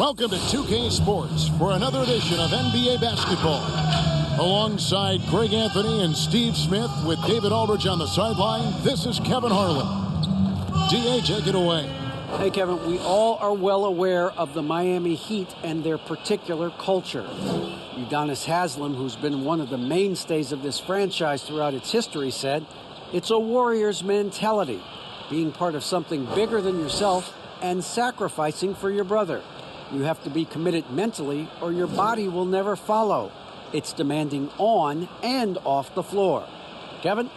Welcome to 2K Sports for another edition of NBA basketball. Alongside Greg Anthony and Steve Smith with David Aldridge on the sideline, this is Kevin Harlan. DA, take it away. Hey, Kevin, we all are well aware of the Miami Heat and their particular culture. Udonis Haslem, who's been one of the mainstays of this franchise throughout its history, said, "It's a warrior's mentality, being part of something bigger than yourself and sacrificing for your brother. You have to be committed mentally or your body will never follow. It's demanding on and off the floor." Kevin?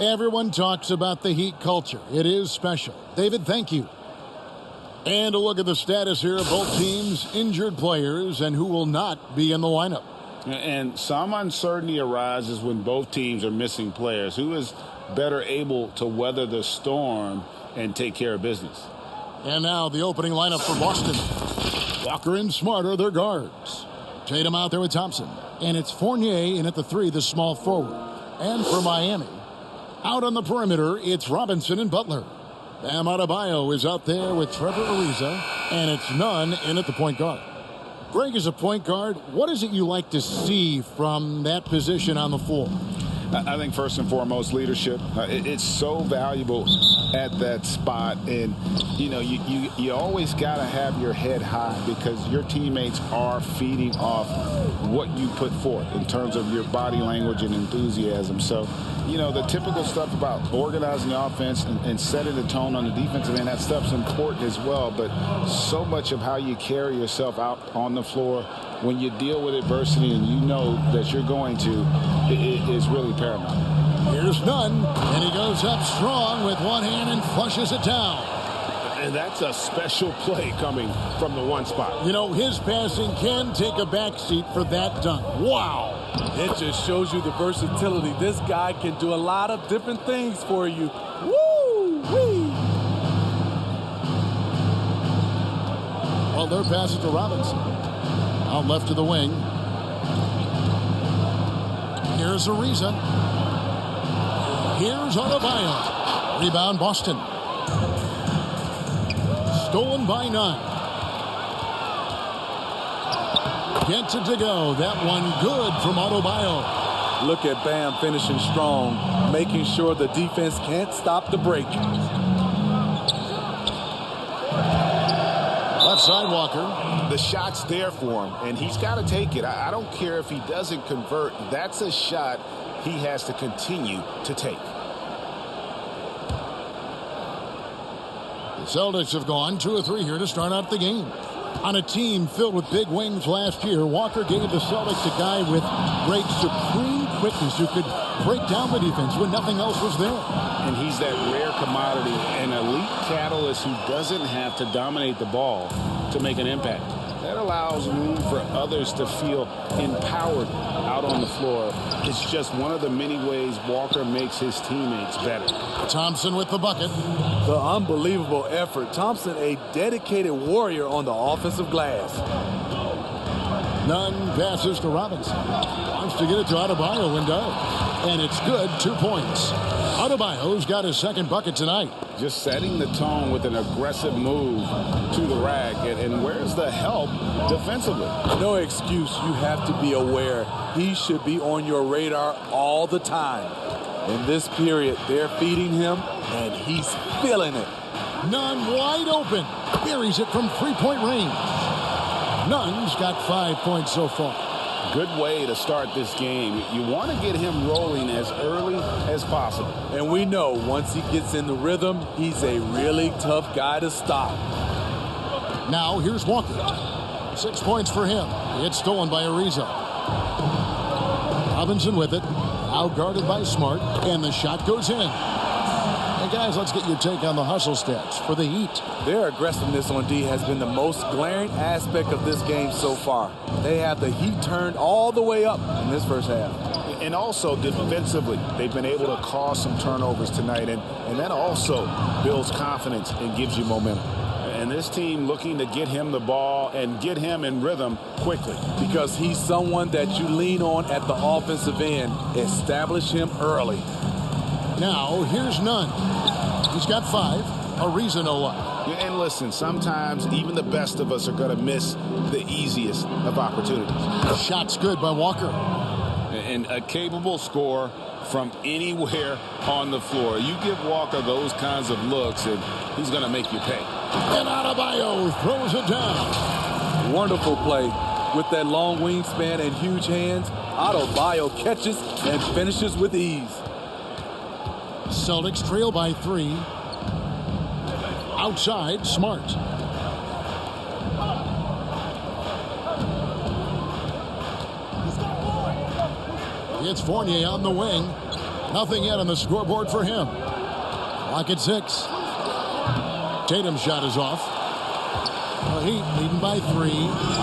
Everyone talks about the Heat culture. It is special. David, thank you. And a look at the status here of both teams, injured players, and who will not be in the lineup. And some uncertainty arises when both teams are missing players. Who is better able to weather the storm and take care of business? And now the opening lineup for Boston. Walker and Smart are their guards. Tatum out there with Thompson. And it's Fournier in at the three, the small forward. And for Miami, out on the perimeter, it's Robinson and Butler. Bam Adebayo is out there with Trevor Ariza. And it's Nunn in at the point guard. Greg, is a point guard, what is it you like to see from that position on the floor? I think first and foremost, leadership. It's so valuable at that spot. And, you always got to have your head high because your teammates are feeding off what you put forth in terms of your body language and enthusiasm. So, the typical stuff about organizing the offense and setting the tone on the defensive end, that stuff's important as well. But so much of how you carry yourself out on the floor when you deal with adversity and you know that you're going to, it is really paramount. Here's Nunn, and he goes up strong with one hand and flushes it down. And that's a special play coming from the one spot. His passing can take a backseat for that dunk. Wow. It just shows you the versatility. This guy can do a lot of different things for you. Woo-wee. Well, they're passing to Robinson. Out left to the wing. Here's Ariza. Here's Adebayo. Rebound Boston. Stolen by Nunn. Gets it to go. That one good from Adebayo. Look at Bam finishing strong, making sure the defense can't stop the break. Left side Walker. The shot's there for him, and he's got to take it. I don't care if he doesn't convert. That's a shot he has to continue to take. The Celtics have gone 2 of 3 here to start out the game. On a team filled with big wings last year, Walker gave the Celtics a guy with great supreme quickness who could break down the defense when nothing else was there. And he's that rare commodity, an elite catalyst who doesn't have to dominate the ball to make an impact. That allows room for others to feel empowered out on the floor. It's just one of the many ways Walker makes his teammates better. Thompson with the bucket. The unbelievable effort. Thompson, a dedicated warrior on the offensive glass. Nunn passes to Robinson. Wants to get it to Adebayo and does. And it's good, 2 points. Adebayo's got his second bucket tonight. Just setting the tone with an aggressive move to the rack. And where's the help defensively? No excuse. You have to be aware. He should be on your radar all the time. In this period, they're feeding him, and he's feeling it. Nunn wide open. Buries it from three-point range. Nunn's got 5 points so far. Good way to start this game. You want to get him rolling as early as possible. And we know once he gets in the rhythm, he's a really tough guy to stop. Now here's Walker. 6 points for him. It's stolen by Ariza. Robinson with it. Out guarded by Smart. And the shot goes in. Hey, guys, let's get your take on the hustle stats for the Heat. Their aggressiveness on D has been the most glaring aspect of this game so far. They have the Heat turned all the way up in this first half. And also defensively, they've been able to cause some turnovers tonight. And that also builds confidence and gives you momentum. And this team looking to get him the ball and get him in rhythm quickly. Because he's someone that you lean on at the offensive end. Establish him early. Now, here's Nunn. He's got 5. Ariza no luck. And listen, sometimes even the best of us are going to miss the easiest of opportunities. Shot's good by Walker. And a capable scorer from anywhere on the floor. You give Walker those kinds of looks, and he's going to make you pay. And Adebayo throws it down. Wonderful play. With that long wingspan and huge hands, Adebayo catches and finishes with ease. Celtics trail by 3. Outside, Smart. It's Fournier on the wing. Nothing yet on the scoreboard for him. Clock at 6. Tatum's shot is off. The Heat leading by 3.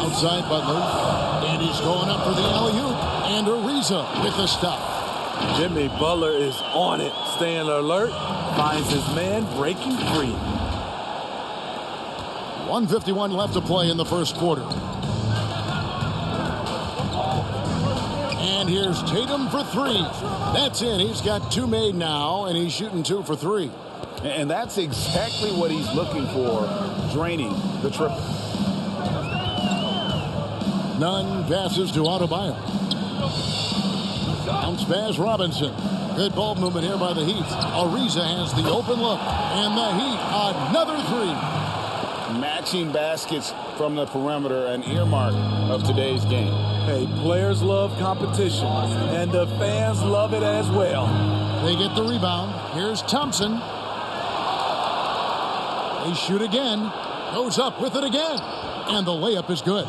Outside Butler. And he's going up for the alley-oop. And Ariza with the stop. Jimmy Butler is on it. Staying alert. Finds his man breaking free. 1:51 left to play in the first quarter. And here's Tatum for 3. That's in. He's got 2 made now, and he's shooting 2 for 3. And that's exactly what he's looking for, draining the triple. Nunn passes to Adebayo. Bounce pass Robinson. Good ball movement here by the Heat. Ariza has the open look. And the Heat, another 3. Matching baskets from the perimeter, an earmark of today's game. Hey, players love competition, and the fans love it as well. They get the rebound. Here's Thompson. They shoot again. Goes up with it again. And the layup is good.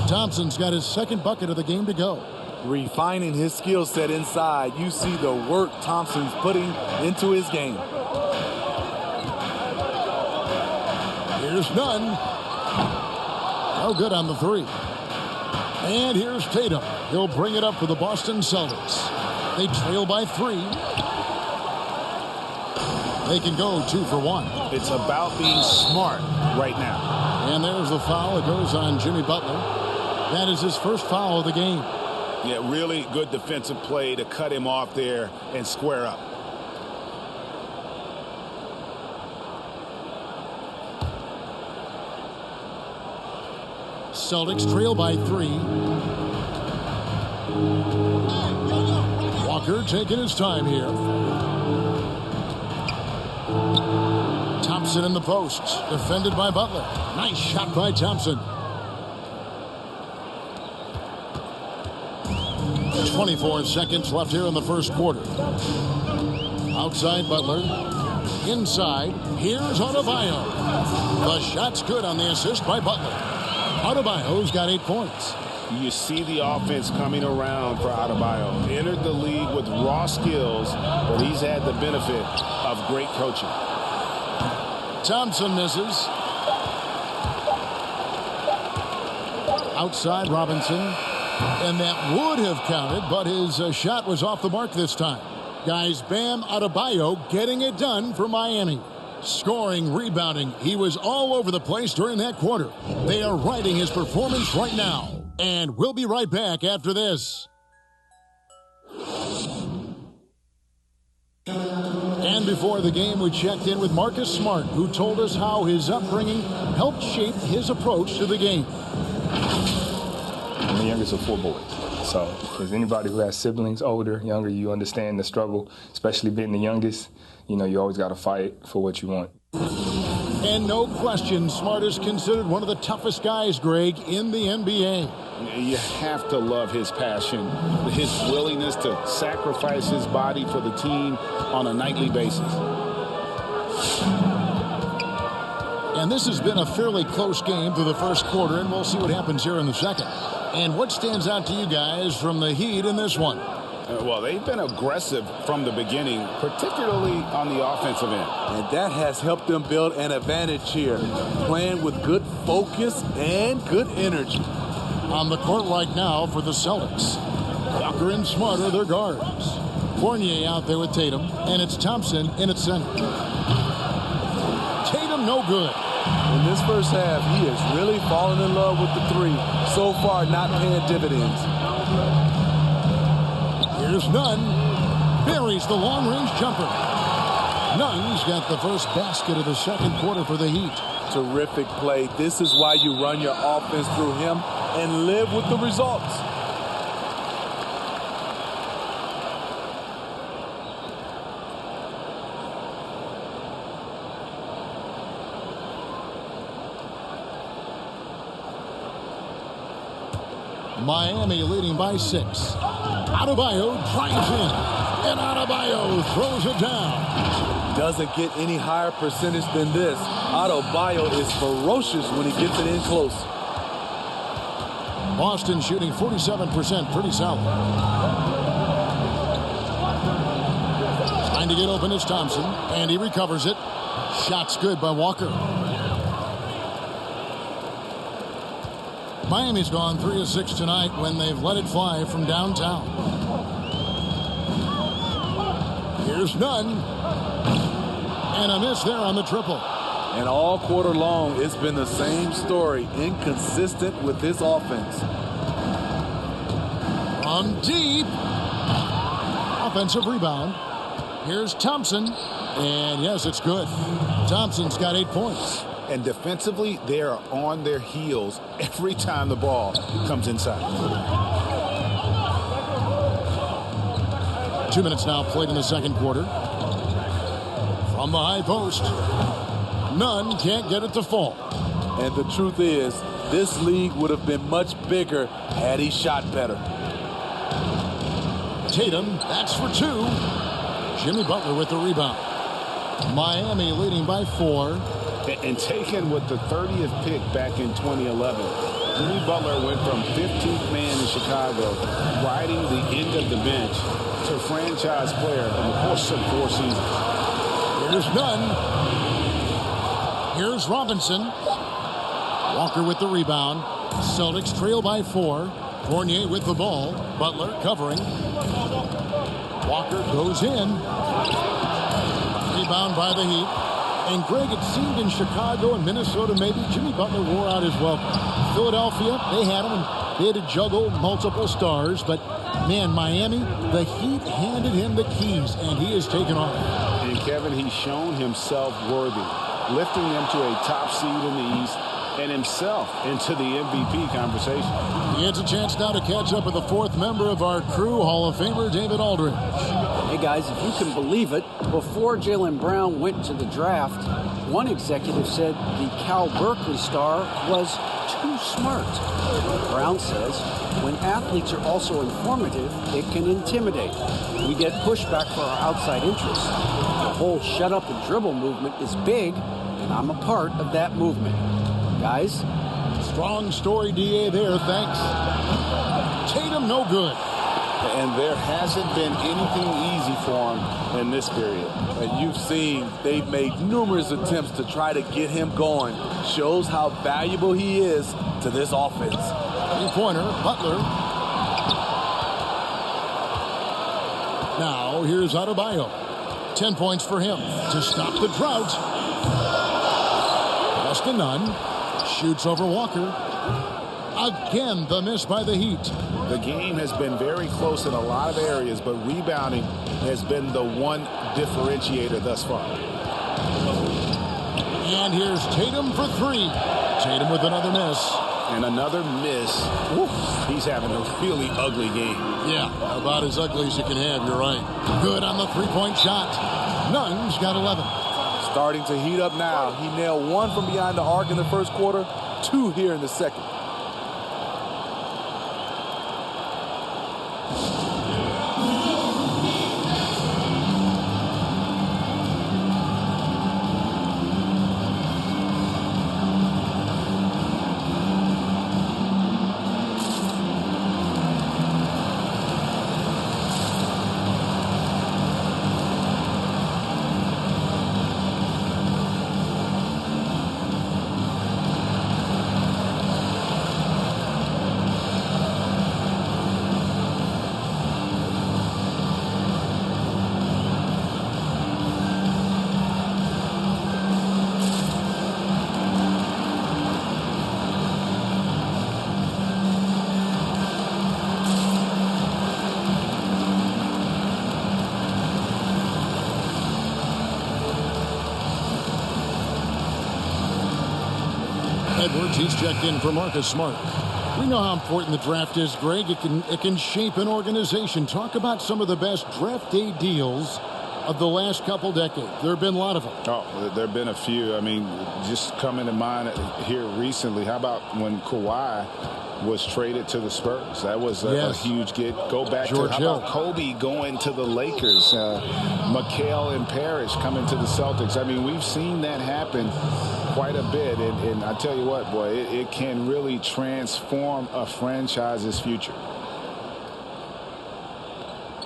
Thompson's got his second bucket of the game to go. Refining his skill set inside, you see the work Thompson's putting into his game. Here's Nunn. No good on the 3. And here's Tatum. He'll bring it up for the Boston Celtics. They trail by 3. They can go 2 for 1. It's about being smart right now. And there's the foul. It goes on Jimmy Butler. That is his first foul of the game. Yeah, really good defensive play to cut him off there and square up. Celtics trail by 3. Walker taking his time here. Thompson in the post. Defended by Butler. Nice shot by Thompson. 24 seconds left here in the first quarter. Outside Butler. Inside. Here's Adebayo. The shot's good on the assist by Butler. Adebayo's got 8 points. You see the offense coming around for Adebayo. Entered the league with raw skills, but he's had the benefit of great coaching. Thompson misses. Outside Robinson. And that would have counted, but his shot was off the mark this time. Guys, Bam Adebayo getting it done for Miami. Scoring, rebounding. He was all over the place during that quarter. They are riding his performance right now. And we'll be right back after this. And before the game, we checked in with Marcus Smart, who told us how his upbringing helped shape his approach to the game. I'm the youngest of 4 boys. So as anybody who has siblings, older, younger, you understand the struggle, especially being the youngest. You know, you always got to fight for what you want. And no question, Smart is considered one of the toughest guys, Greg, in the NBA. You have to love his passion, his willingness to sacrifice his body for the team on a nightly basis. And this has been a fairly close game through the first quarter, and we'll see what happens here in the second. And what stands out to you guys from the Heat in this one? Well, they've been aggressive from the beginning, particularly on the offensive end. And that has helped them build an advantage here, playing with good focus and good energy. On the court right now for the Celtics. Walker and Smart are their guards. Fournier out there with Tatum, and it's Thompson in at center. Tatum no good. In this first half, he has really fallen in love with the 3. So far, not paying dividends. Here's Nunn. Buries the long-range jumper. Nunn's got the first basket of the second quarter for the Heat. Terrific play. This is why you run your offense through him and live with the results. Miami leading by 6. Adebayo drives in, and Adebayo throws it down. Doesn't get any higher percentage than this. Adebayo is ferocious when he gets it in close. Boston shooting 47%, pretty solid. Trying to get open is Thompson, and he recovers it. Shot's good by Walker. Miami's gone 3 of 6 tonight when they've let it fly from downtown. Here's Nunn. And a miss there on the triple. And all quarter long, it's been the same story. Inconsistent with his offense. From deep. Offensive rebound. Here's Thompson. And yes, it's good. Thompson's got 8 points. And defensively, they are on their heels every time the ball comes inside. 2 minutes now played in the second quarter. From the high post. Nunn can't get it to fall. And the truth is, this league would have been much bigger had he shot better. Tatum, that's for 2. Jimmy Butler with the rebound. Miami leading by 4. And taken with the 30th pick back in 2011, Jimmy Butler went from 15th man in Chicago, riding the end of the bench, to franchise player in the course of 4 seasons. Here's Nunn. Here's Robinson. Walker with the rebound. Celtics trail by 4. Fournier with the ball. Butler covering. Walker goes in. Rebound by the Heat. And Greg, it seemed in Chicago and Minnesota, maybe Jimmy Butler wore out his welcome. Philadelphia, they had him, and they had to juggle multiple stars. But, man, Miami, the Heat handed him the keys, and he has taken off. And, Kevin, he's shown himself worthy, lifting them to a top seed in the East and himself into the MVP conversation. He has a chance now to catch up with the 4th member of our crew, Hall of Famer David Aldridge. Hey, guys, if you can believe it, before Jaylen Brown went to the draft, one executive said the Cal Berkeley star was too smart. Brown says, when athletes are also informative, it can intimidate. We get pushback for our outside interests. The whole shut up and dribble movement is big, and I'm a part of that movement. Guys? Strong story, DA, there. Thanks. Tatum, no good. And there hasn't been anything easy for him in this period. And you've seen they've made numerous attempts to try to get him going. Shows how valuable he is to this offense. 3-pointer, Butler. Now, here's Adebayo. 10 points for him to stop the drought. Boston Nunn shoots over Walker. Again, the miss by the Heat. The game has been very close in a lot of areas, but rebounding has been the one differentiator thus far. And here's Tatum for 3. Tatum with another miss. And another miss. Oof, he's having a really ugly game. Yeah, about as ugly as you can have, you're right. Good on the 3-point shot. Nunn's got 11. Starting to heat up now. He nailed 1 from behind the arc in the first quarter, 2 here in the second. Edwards, he's checked in for Marcus Smart. We know how important the draft is, Greg. It can shape an organization. Talk about some of the best draft day deals of the last couple decades. There have been a lot of them. Oh, there have been a few. I mean, just coming to mind here recently, how about when Kawhi was traded to the Spurs? That was a huge get. Go back George to, how about Kobe going to the Lakers? McHale and Parrish coming to the Celtics. I mean, we've seen that happen quite a bit. And I tell you what, boy, it can really transform a franchise's future.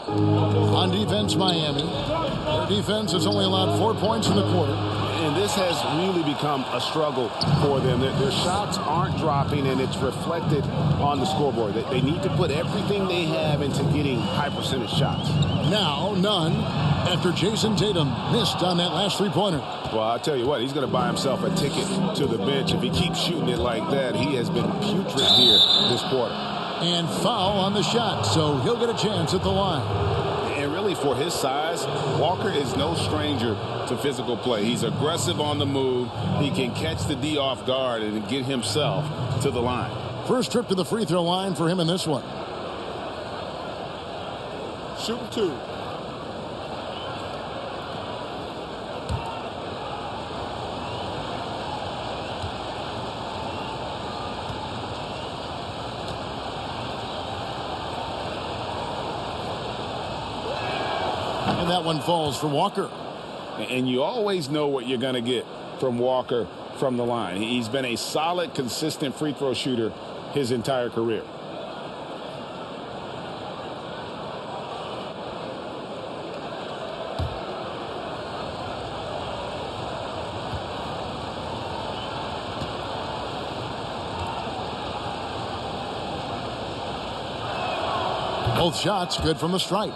On defense, Miami. Their defense has only allowed 4 points in the quarter. And this has really become a struggle for them. Their shots aren't dropping, and it's reflected on the scoreboard. They need to put everything they have into getting high percentage shots. Now, none after Jason Tatum missed on that last three-pointer. Well, I'll tell you what, he's going to buy himself a ticket to the bench. If he keeps shooting it like that, he has been putrid here this quarter. And foul on the shot, so he'll get a chance at the line. And really, for his size, Walker is no stranger to physical play. He's aggressive on the move. He can catch the D off guard and get himself to the line. First trip to the free throw line for him in this one. Shooting two. And that one falls for Walker. And you always know what you're going to get from Walker from the line. He's been a solid, consistent free throw shooter his entire career. Both shots good from the stripe.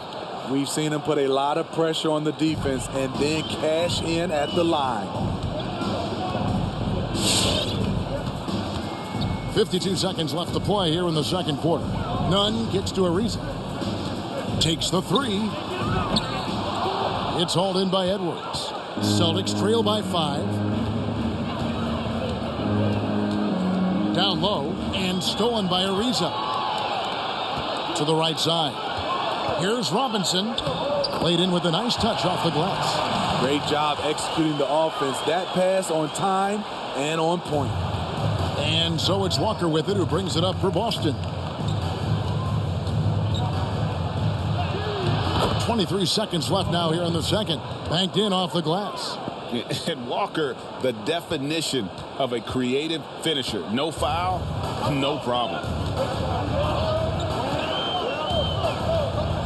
We've seen him put a lot of pressure on the defense and then cash in at the line. 52 seconds left to play here in the second quarter. Nunn gets to Ariza. Takes the three. It's hauled in by Edwards. Celtics trail by 5. Down low and stolen by Ariza. To the right side. Here's Robinson. Played in with a nice touch off the glass. Great job executing the offense. That pass on time and on point. And so it's Walker with it, who brings it up for Boston. 23 seconds left now here in the second. Banked in off the glass. And Walker, the definition of a creative finisher. No foul, no problem.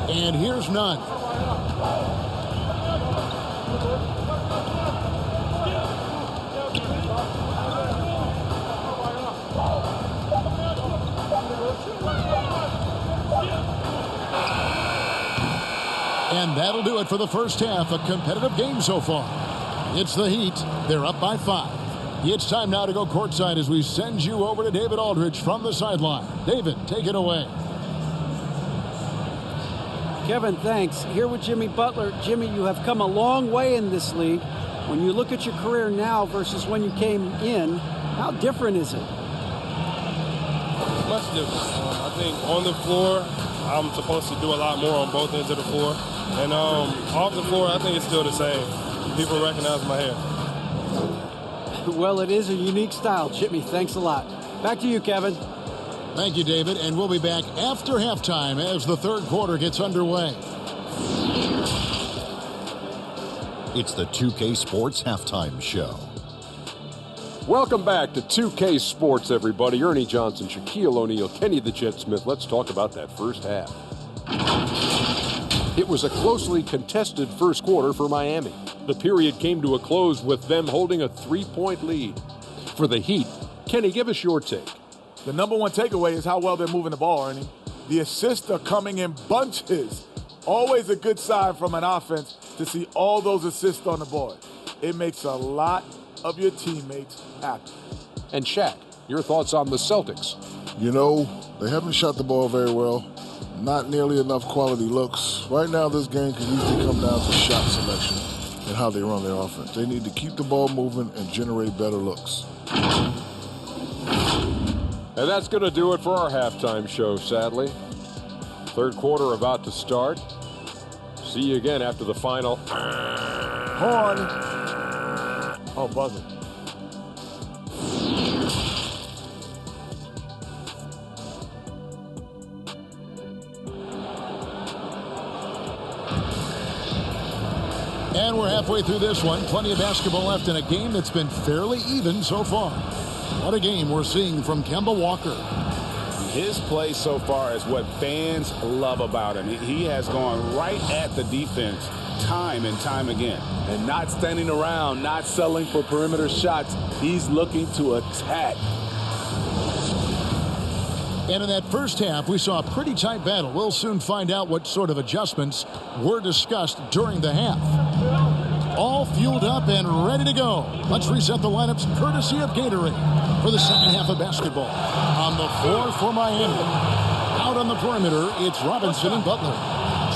And here's Nunn. And that'll do it for the first half. A competitive game so far. It's the Heat. They're up by 5. It's time now to go courtside as we send you over to David Aldridge from the sideline. David, take it away. Kevin, thanks. Here with Jimmy Butler. Jimmy, you have come a long way in this league. When you look at your career now versus when you came in, how different is it? Much different. I think on the floor, I'm supposed to do a lot more on both ends of the floor. And off the floor, I think it's still the same. People recognize my hair. Well, it is a unique style, Jimmy. Thanks a lot. Back to you, Kevin. Thank you, David, and we'll be back after halftime as the third quarter gets underway. It's the 2K Sports Halftime Show. Welcome back to 2K Sports, everybody. Ernie Johnson, Shaquille O'Neal, Kenny the Jet Smith. Let's talk about that first half. It was a closely contested first quarter for Miami. The period came to a close with them holding a 3-point lead. For the Heat, Kenny, give us your take. The number one takeaway is how well they're moving the ball, Ernie. The assists are coming in bunches. Always a good sign from an offense to see all those assists on the board. It makes a lot of your teammates happy. And Shaq, your thoughts on the Celtics? You know, they haven't shot the ball very well. Not nearly enough quality looks. Right now, this game can easily come down to shot selection and how they run their offense. They need to keep the ball moving and generate better looks. And that's going to do it for our halftime show, sadly. Third quarter about to start. See you again after the final. Horn. Oh, buzzer. And we're halfway through this one. Plenty of basketball left in a game that's been fairly even so far. What a game we're seeing from Kemba Walker. His play so far is what fans love about him. He has gone right at the defense time and time again. And not standing around, not settling for perimeter shots. He's looking to attack. And in that first half, we saw a pretty tight battle. We'll soon find out what sort of adjustments were discussed during the half. All fueled up and ready to go. Let's reset the lineups courtesy of Gatorade for the second half of basketball. On the floor for Miami. Out on the perimeter, it's Robinson and Butler.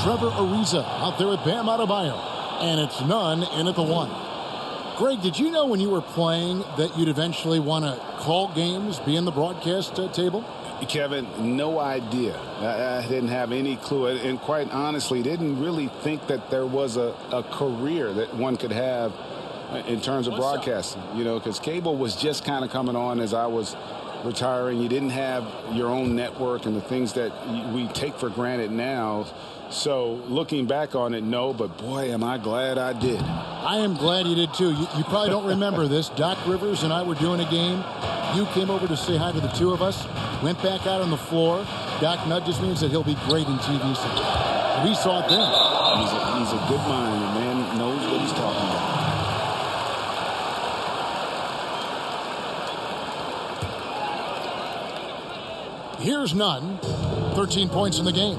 Trevor Ariza out there with Bam Adebayo. And it's Nunn in at the one. Greg, did you know when you were playing that you'd eventually want to call games, be in the broadcast table? Kevin, no idea. I didn't have any clue. And quite honestly, didn't really think that there was a career that one could have in terms of broadcasting. You know, because cable was just kind of coming on as I was retiring. You didn't have your own network and the things that we take for granted now. So looking back on it, no, but boy, am I glad I did. I am glad you did too. You probably don't remember this. Doc Rivers and I were doing a game. You came over to say hi to the two of us. Went back out on the floor. Doc nudges me and said he'll be great in TV. So we saw it then. He's a good mind. The man knows what he's talking about. Here's Nunn. 13 points in the game.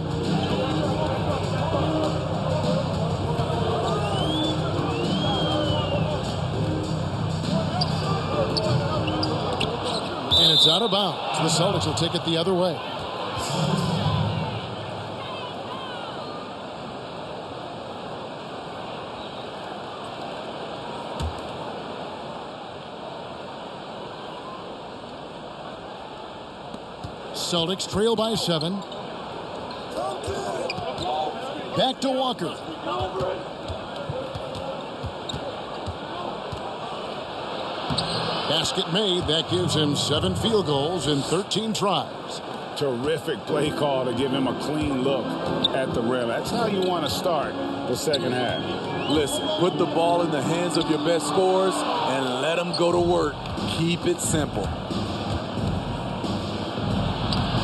And it's out of bounds. The Celtics will take it the other way. Celtics trail by 7. Back to Walker. Basket made. That gives him 7 field goals in 13 tries. Terrific play call to give him a clean look at the rim. That's how you want to start the second half. Listen, put the ball in the hands of your best scorers and let them go to work. Keep it simple.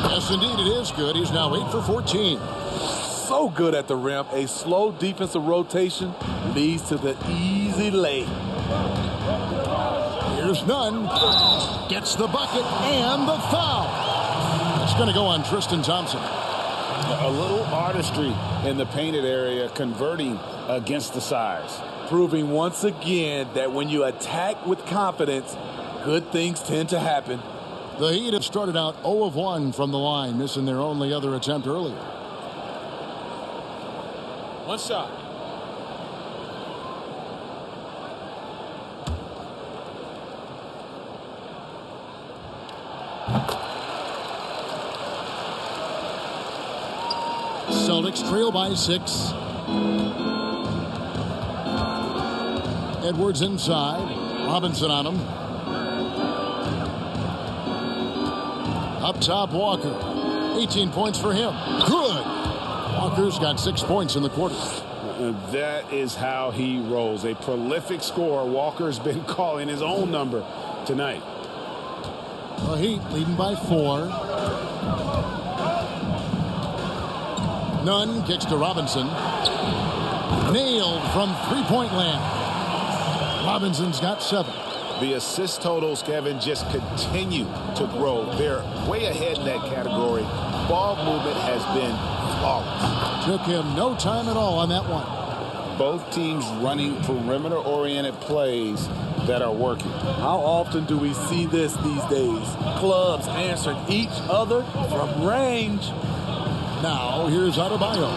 Yes, indeed, it is good. He's now 8 for 14. So good at the rim. A slow defensive rotation leads to the easy lay. Here's Nunn. Gets the bucket and the foul. It's going to go on Tristan Thompson. A little artistry in the painted area, converting against the size. Proving once again that when you attack with confidence, good things tend to happen. The Heat have started out 0 of 1 from the line, missing their only other attempt earlier. One shot. Celtics trail by 6. Edwards inside. Robinson on him. Up top, Walker. 18 points for him. Good. Walker's got 6 points in the quarter. That is how he rolls. A prolific scorer. Walker's been calling his own number tonight. The Heat leading by 4. Nunn kicks to Robinson. Nailed from three-point land. Robinson's got 7. The assist totals, Kevin, just continue to grow. They're way ahead in that category. Ball movement has been flawless. Took him no time at all on that one. Both teams running perimeter-oriented plays that are working. How often do we see this these days? Clubs answering each other from range. Now, here's Adebayo.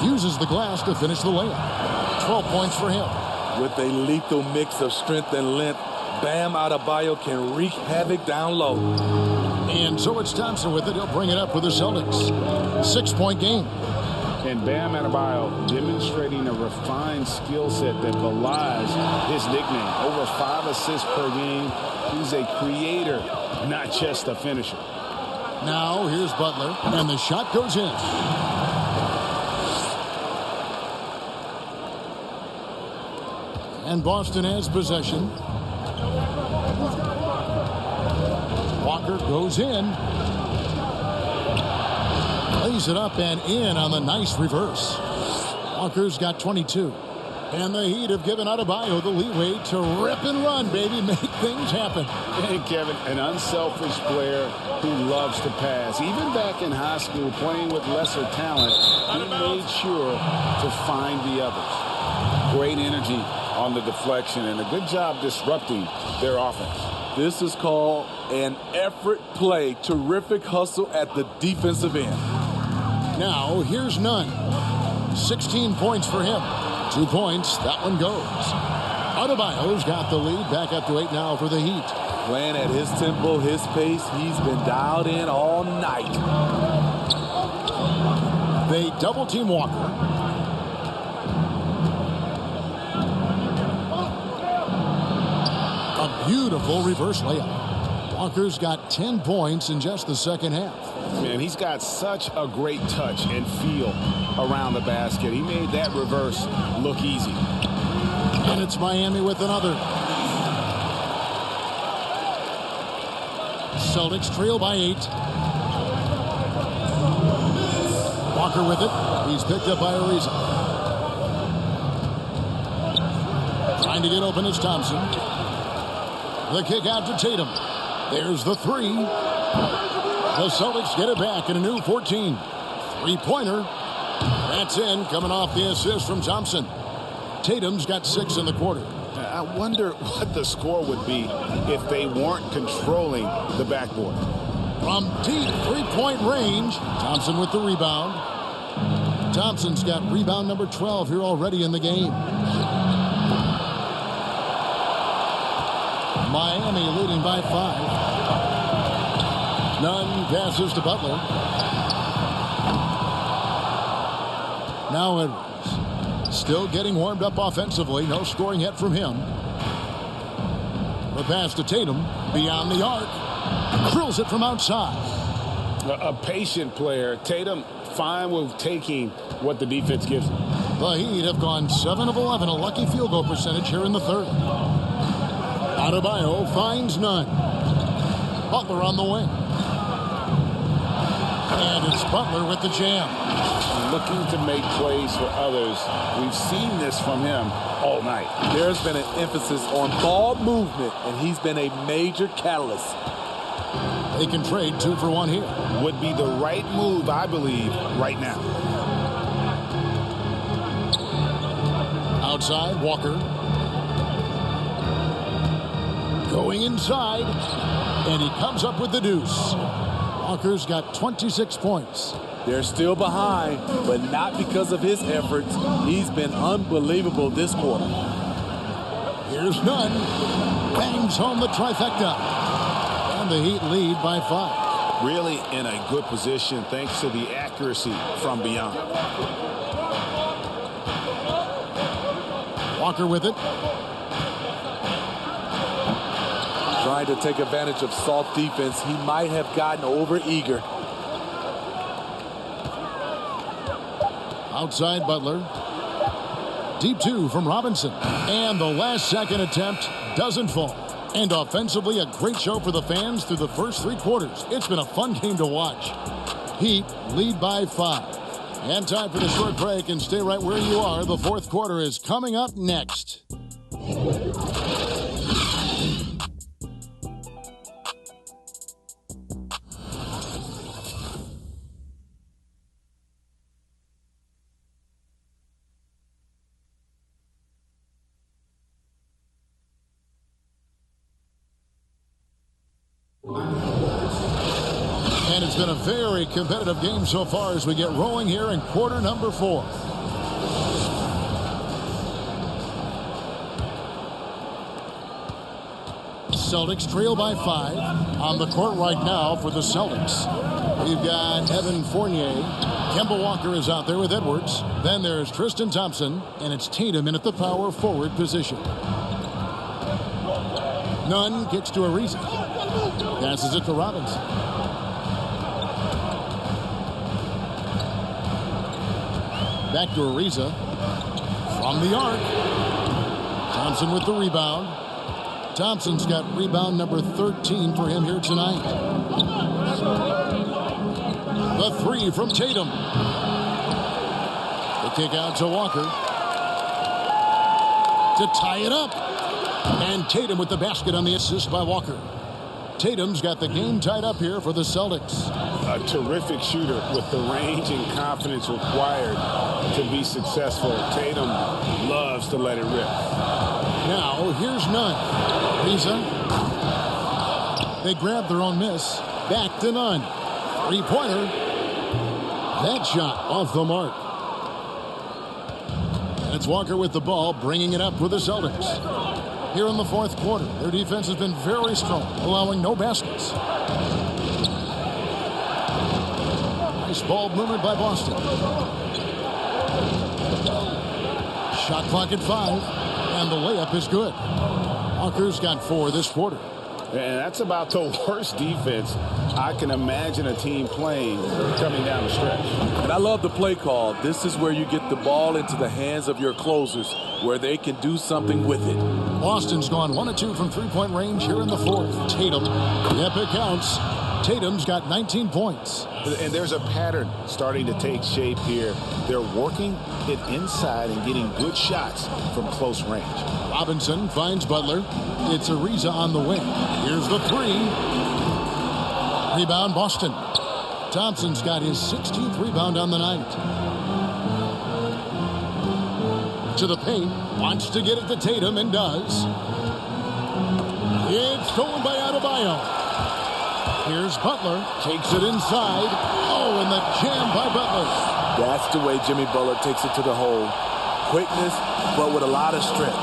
Uses the glass to finish the layup. 12 points for him. With a lethal mix of strength and length, Bam Adebayo can wreak havoc down low. And so it's Thompson with it. He'll bring it up for the Celtics. 6-point game. And Bam Adebayo demonstrating a refined skill set that belies his nickname. Over 5 assists per game. He's a creator, not just a finisher. Now here's Butler, and the shot goes in. And Boston has possession. Walker goes in. Lays it up and in on the nice reverse. Walker's got 22. And the Heat have given Adebayo the leeway to rip and run, baby. Make things happen. And Kevin, an unselfish player who loves to pass. Even back in high school, playing with lesser talent, he made sure to find the others. Great energy on the deflection and a good job disrupting their offense. This is called an effort play. Terrific hustle at the defensive end. Now, here's Nunn. 16 points for him. 2 points. That one goes. Adebayo's got the lead. Back up to 8 now for the Heat. Playing at his tempo, his pace. He's been dialed in all night. They double-team Walker. A beautiful reverse layup. Walker's got 10 points in just the second half. Man, he's got such a great touch and feel around the basket. He made that reverse look easy. And it's Miami with another. Celtics trail by 8. Walker with it. He's picked up by Ariza. Trying to get open is Thompson. The kick out to Tatum. There's the 3. The Celtics get it back in a new 14. 3-pointer. That's in, coming off the assist from Thompson. Tatum's got 6 in the quarter. I wonder what the score would be if they weren't controlling the backboard. From deep 3-point range, Thompson with the rebound. Thompson's got rebound number 12 here already in the game. Miami leading by 5. Nunn passes to Butler. Now Edwards. Still getting warmed up offensively. No scoring yet from him. The pass to Tatum. Beyond the arc. Drills it from outside. A patient player. Tatum fine with taking what the defense gives him. The Heat have gone 7 of 11. A lucky field goal percentage here in the third. Adebayo finds Nunn. Butler on the wing. And it's Butler with the jam. Looking to make plays for others. We've seen this from him all night. There's been an emphasis on ball movement, and he's been a major catalyst. They can trade 2 for 1 here. Would be the right move, I believe, right now. Outside, Walker. Going inside, and he comes up with the deuce. Walker's got 26 points. They're still behind, but not because of his efforts. He's been unbelievable this quarter. Here's Nunn. Bangs home the trifecta. And the Heat lead by 5. Really in a good position thanks to the accuracy from beyond. Walker with it. Trying to take advantage of soft defense. He might have gotten over-eager. Outside Butler. Deep 2 from Robinson. And the last second attempt doesn't fall. And offensively, a great show for the fans through the first 3 quarters. It's been a fun game to watch. Heat lead by 5. And time for the short break, and stay right where you are. The fourth quarter is coming up next. And it's been a very competitive game so far as we get rolling here in quarter number 4. Celtics trail by 5. On the court right now for the Celtics, we've got Evan Fournier. Kemba Walker is out there with Edwards. Then there's Tristan Thompson, and it's Tatum in at the power forward position. Nunn gets to Ariza. Passes it to Robinson. Back to Ariza. From the arc. Thompson with the rebound. Thompson's got rebound number 13 for him here tonight. The 3 from Tatum. The kick out to Walker. To tie it up. And Tatum with the basket on the assist by Walker. Tatum's got the game tied up here for the Celtics. A terrific shooter with the range and confidence required to be successful. Tatum loves to let it rip. Now, here's Nunn. Ariza. They grab their own miss. Back to Nunn. Three-pointer. That shot off the mark. And it's Walker with the ball, bringing it up for the Celtics. Here in the fourth quarter, their defense has been very strong, allowing no baskets. Nice ball movement by Boston. Shot clock at 5, and the layup is good. Walker's got 4 this quarter. And that's about the worst defense I can imagine a team playing coming down the stretch. And I love the play call. This is where you get the ball into the hands of your closers, where they can do something with it. Boston's gone 1 of 2 from three-point range here in the fourth. Tatum, yep, it counts. Tatum's got 19 points. And there's a pattern starting to take shape here. They're working it inside and getting good shots from close range. Robinson finds Butler. It's Ariza on the wing. Here's the 3. Rebound, Boston. Thompson's got his 16th rebound on the night. To the paint. Wants to get it to Tatum and does. It's stolen by Adebayo. Here's Butler. Takes it inside. Oh, and the jam by Butler. That's the way Jimmy Butler takes it to the hole. Quickness, but with a lot of strength.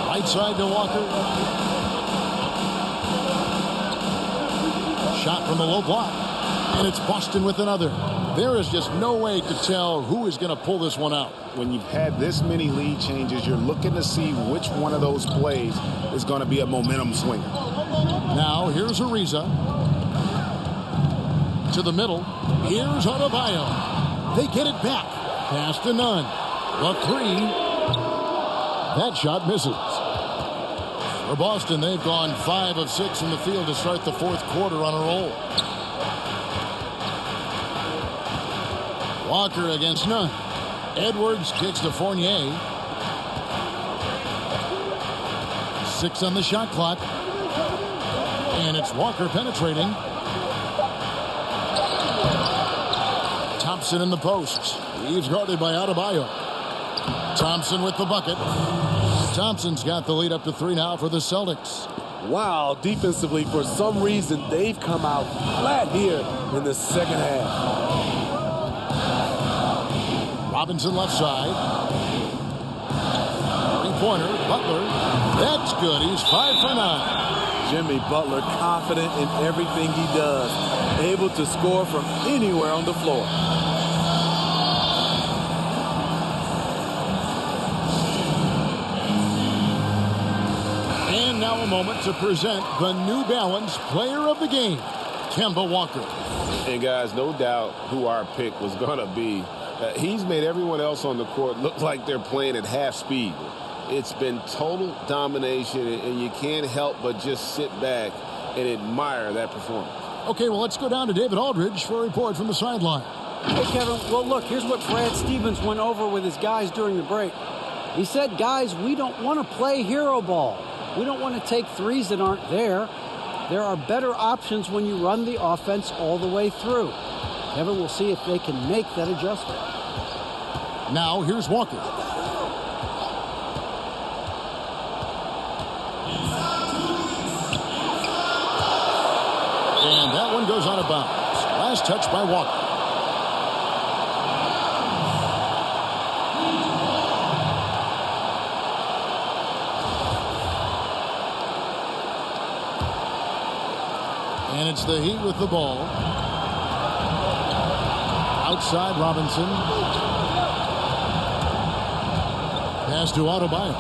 Right side to Walker. Shot from the low block. And it's Boston with another. There is just no way to tell who is going to pull this one out. When you've had this many lead changes, you're looking to see which one of those plays is going to be a momentum swinger. Now, here's Ariza. To the middle. Here's Adebayo. They get it back. Pass to Nunn. The 3. That shot misses. For Boston, they've gone 5 of 6 from the field to start the fourth quarter on a roll. Walker against Nunn. Edwards kicks to Fournier. 6 on the shot clock. And it's Walker penetrating. Thompson in the post. He's guarded by Adebayo. Thompson with the bucket. Thompson's got the lead up to 3 now for the Celtics. Wow, defensively, for some reason, they've come out flat here in the second half. Robinson left side. Three-pointer, Butler. That's good. He's 5 for 9. Jimmy Butler confident in everything he does. Able to score from anywhere on the floor. And now a moment to present the New Balance Player of the Game, Kemba Walker. And guys, no doubt who our pick was going to be. He's made everyone else on the court look like they're playing at half speed. It's been total domination, and you can't help but just sit back and admire that performance. Okay, well, let's go down to David Aldridge for a report from the sideline. Hey, Kevin, well, look, here's what Brad Stevens went over with his guys during the break. He said, guys, we don't want to play hero ball. We don't want to take threes that aren't there. There are better options when you run the offense all the way through. Kevin, we'll see if they can make that adjustment. Now, here's Walker. And that one goes out of bounds. Last touch by Walker. And it's the Heat with the ball. Outside Robinson. Pass to Adebayo.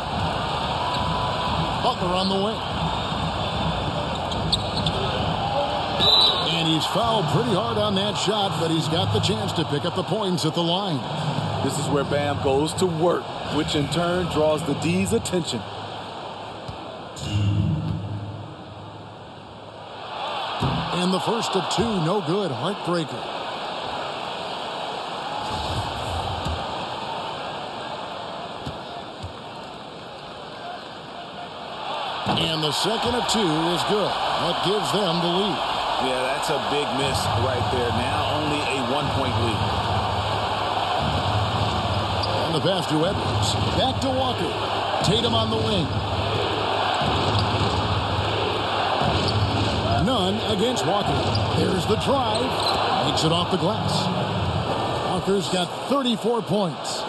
Butler on the wing. And he's fouled pretty hard on that shot, but he's got the chance to pick up the points at the line. This is where Bam goes to work, which in turn draws the D's attention. And the first of two, no good. Heartbreaker. And the second of two is good. That gives them the lead. Yeah, that's a big miss right there. Now only a 1-point lead. And the pass to Edwards. Back to Walker. Tatum on the wing. None against Walker. There's the drive. Makes it off the glass. Walker's got 34 points.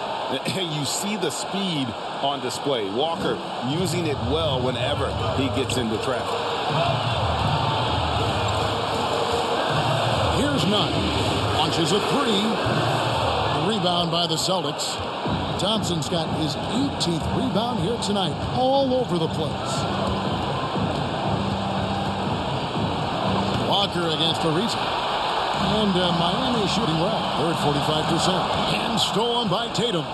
You see the speed on display. Walker using it well whenever he gets into traffic. Here's Nunn. Launches a three. The rebound by the Celtics. Thompson's got his 18th rebound here tonight. All over the place. Walker against Ariza. And Miami shooting well. They're at 45%. And stolen by Tatum.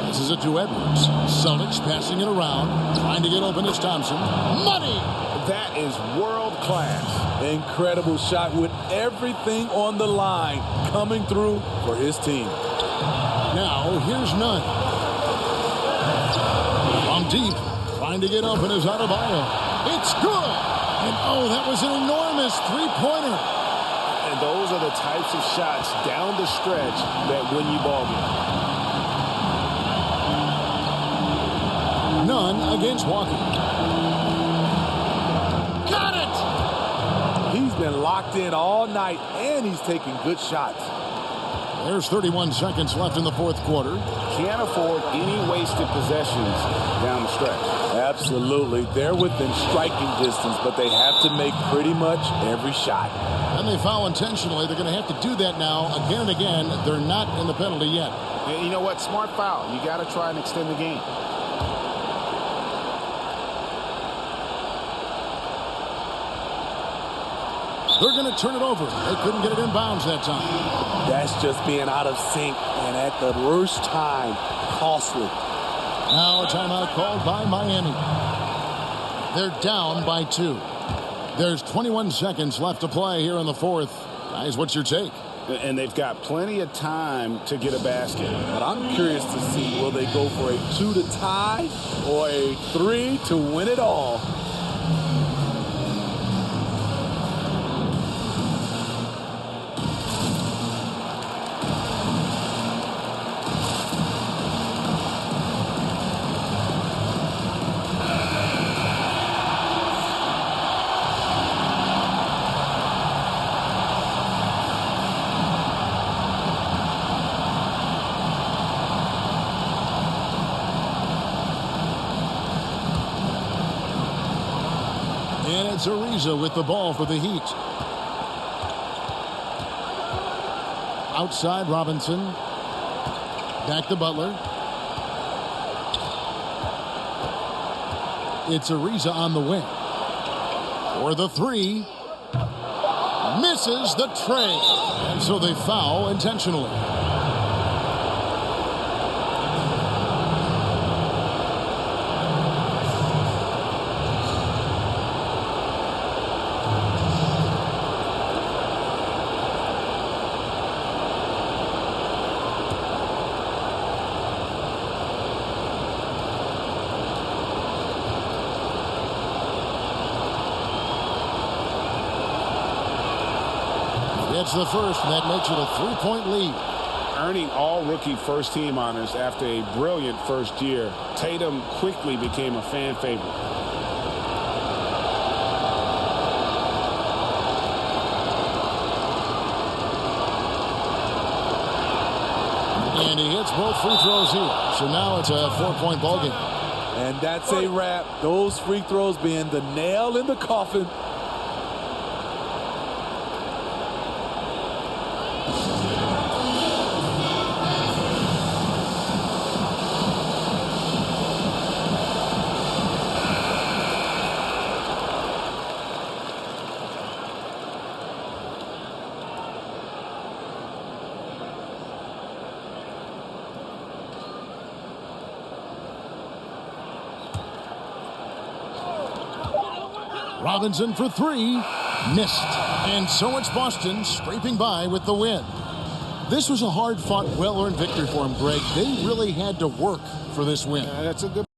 This is it to Edwards. Celtics passing it around. Trying to get open is Thompson. Money! That is world class. Incredible shot with everything on the line coming through for his team. Now, here's Nunn. From deep. Trying to get open is Adebayo. It's good! And oh, that was an enormous three-pointer. And those are the types of shots down the stretch that win you ball games. Nunn against Walker. Got it! He's been locked in all night, and he's taking good shots. There's 31 seconds left in the fourth quarter. Can't afford any wasted possessions down the stretch. Absolutely. They're within striking distance, but they have to make pretty much every shot. And they foul intentionally. They're going to have to do that now again and again. They're not in the penalty yet. And you know what? Smart foul. You got to try and extend the game. They're going to turn it over. They couldn't get it in bounds that time. That's just being out of sync, and at the worst time, costly. Now a timeout called by Miami. They're down by 2. There's 21 seconds left to play here in the fourth. Guys, what's your take? And they've got plenty of time to get a basket. But I'm curious to see, will they go for a 2 to tie or a 3 to win it all? And it's Ariza with the ball for the Heat. Outside Robinson. Back to Butler. It's Ariza on the wing. For the three. Misses the tray. And so they foul intentionally. It's the first, and that makes it a 3-point lead. Earning all rookie first team honors after a brilliant first year, Tatum quickly became a fan favorite. And he hits both free throws here. So now it's a 4-point ball game. And that's a wrap. Those free throws being the nail in the coffin. Robinson for three. Missed. And so it's Boston scraping by with the win. This was a hard-fought, well-earned victory for him, Greg. They really had to work for this win. That's a good